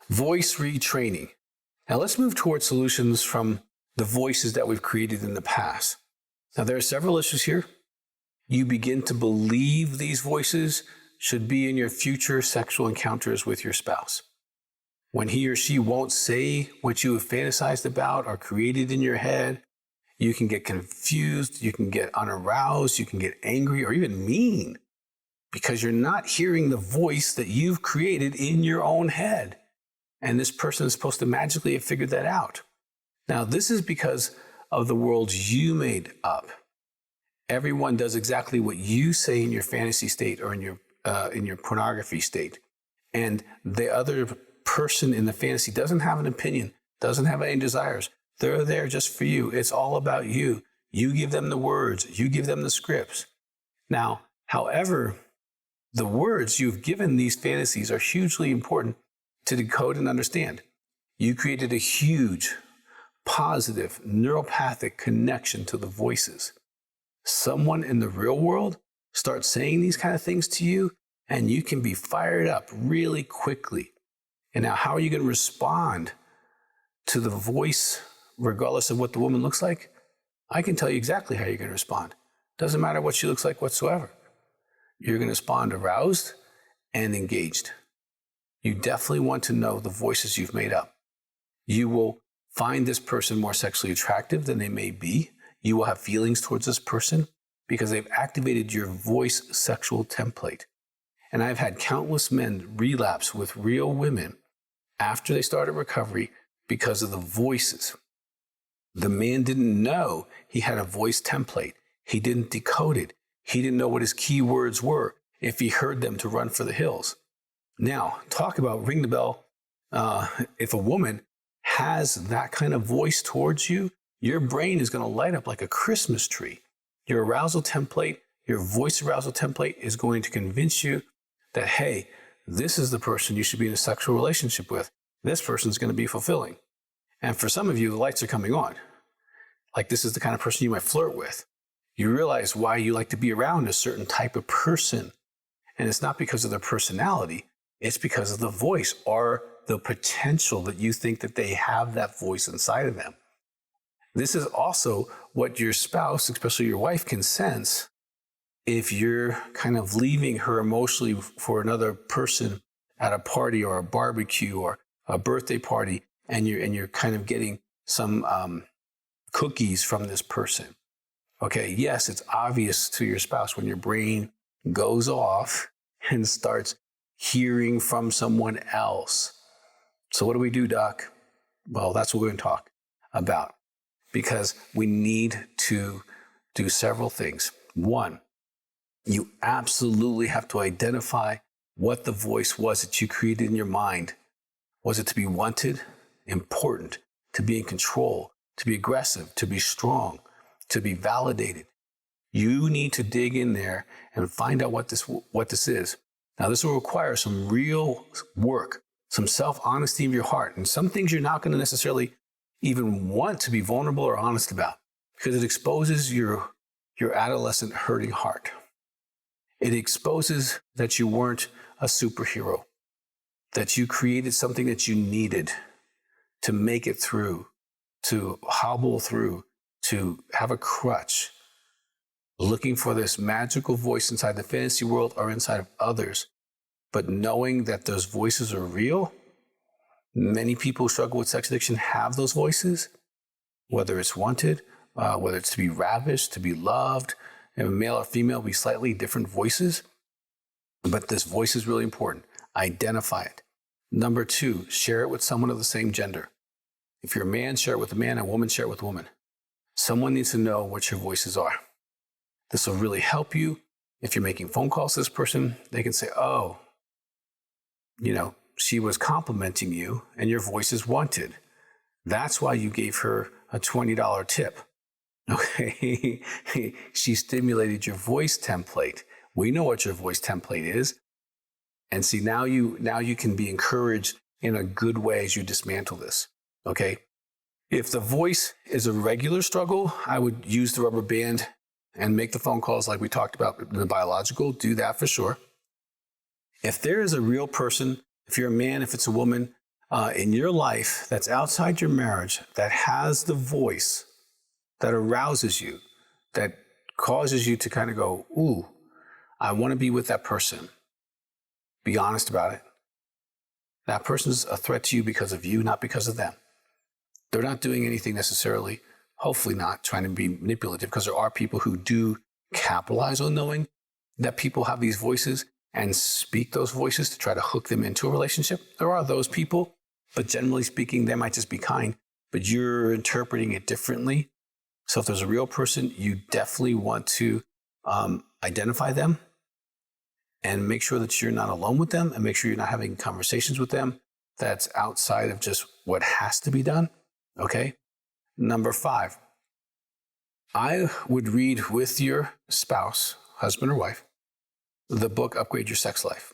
Voice retraining. Now let's move towards solutions from the voices that we've created in the past. Now there are several issues here. You begin to believe these voices should be in your future sexual encounters with your spouse. When he or she won't say what you have fantasized about or created in your head, you can get confused, you can get unaroused, you can get angry or even mean because you're not hearing the voice that you've created in your own head. And this person is supposed to magically have figured that out. Now, this is because of the world you made up. Everyone does exactly what you say in your fantasy state or in your pornography state. And the other person in the fantasy doesn't have an opinion, doesn't have any desires. They're there just for you. It's all about you. You give them the words, you give them the scripts. Now, however, the words you've given these fantasies are hugely important to decode and understand. You created a huge, positive, neuropathic connection to the voices. Someone in the real world starts saying these kind of things to you, and you can be fired up really quickly. And now, how are you going to respond to the voice, regardless of what the woman looks like? I can tell you exactly how you're going to respond. Doesn't matter what she looks like whatsoever. You're going to respond aroused and engaged. You definitely want to know the voices you've made up. You will find this person more sexually attractive than they may be. You will have feelings towards this person because they've activated your voice sexual template. And I've had countless men relapse with real women after they started recovery because of the voices. The man didn't know he had a voice template. He didn't decode it. He didn't know what his key words were if he heard them to run for the hills. Now, talk about ring the bell. If a woman has that kind of voice towards you, your brain is going to light up like a Christmas tree. Your arousal template, your voice arousal template is going to convince you that, hey, this is the person you should be in a sexual relationship with. This person's going to be fulfilling. And for some of you, the lights are coming on. Like this is the kind of person you might flirt with. You realize why you like to be around a certain type of person. And it's not because of their personality. It's because of the voice or the potential that you think that they have that voice inside of them. This is also what your spouse, especially your wife, can sense if you're kind of leaving her emotionally for another person at a party or a barbecue or a birthday party, and you're kind of getting some cookies from this person. Okay, yes, it's obvious to your spouse when your brain goes off and starts hearing from someone else. So what do we do, Doc? Well, that's what we're going to talk about because we need to do several things. One, you absolutely have to identify what the voice was that you created in your mind. Was it to be wanted, important, to be in control, to be aggressive, to be strong, to be validated? You need to dig in there and find out what this is. Now, this will require some real work, some self-honesty of your heart, and some things you're not going to necessarily even want to be vulnerable or honest about because it exposes your adolescent hurting heart. It exposes that you weren't a superhero, that you created something that you needed to make it through, to hobble through, to have a crutch, looking for this magical voice inside the fantasy world or inside of others. But knowing that those voices are real, many people who struggle with sex addiction have those voices, whether it's wanted, whether it's to be ravished, to be loved, and male or female be slightly different voices. But this voice is really important. Identify it. Number two, share it with someone of the same gender. If you're a man, share it with a man, a woman, share it with a woman. Someone needs to know what your voices are. This will really help you. If you're making phone calls to this person, they can say, oh, she was complimenting you and your voice is wanted. That's why you gave her a $20 tip. Okay, she stimulated your voice template. We know what your voice template is. And see, now you can be encouraged in a good way as you dismantle this. Okay, if the voice is a regular struggle, I would use the rubber band and make the phone calls like we talked about the biological. Do that for sure. If there is a real person, if you're a man, if it's a woman, in your life that's outside your marriage that has the voice that arouses you, that causes you to kind of go, ooh, I want to be with that person. Be honest about it. That person's a threat to you because of you, not because of them. They're not doing anything necessarily, hopefully not trying to be manipulative, because there are people who do capitalize on knowing that people have these voices and speak those voices to try to hook them into a relationship. There are those people, but generally speaking, they might just be kind, but you're interpreting it differently. So if there's a real person, you definitely want to identify them and make sure that you're not alone with them, and make sure you're not having conversations with them that's outside of just what has to be done. Okay. Number 5, I would read with your spouse, husband or wife, the book Upgrade Your Sex Life.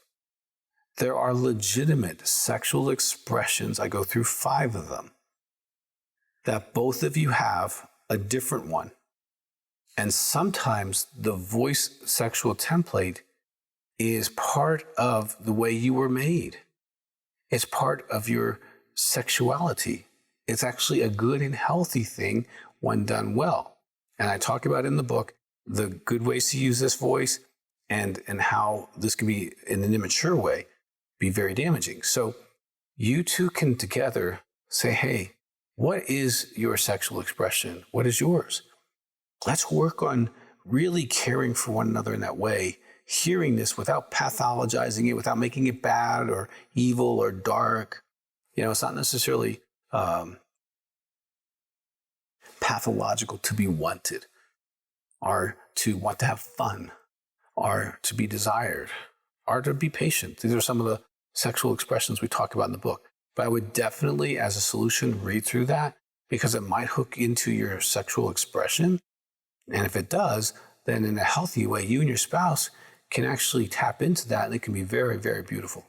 There are legitimate sexual expressions, I go through 5 of them, that both of you have a different one. And sometimes the voice sexual template is part of the way you were made. It's part of your sexuality. It's actually a good and healthy thing when done well. And I talk about in the book the good ways to use this voice and how this can be, in an immature way, be very damaging. So you two can together say, hey, what is your sexual expression? What is yours? Let's work on really caring for one another in that way, hearing this without pathologizing it, without making it bad or evil or dark. It's not necessarily pathological to be wanted, or to want to have fun, or to be desired, or to be patient. These are some of the sexual expressions we talk about in the book. But I would definitely, as a solution, read through that, because it might hook into your sexual expression. And if it does, then in a healthy way, you and your spouse can actually tap into that, and it can be very, very beautiful.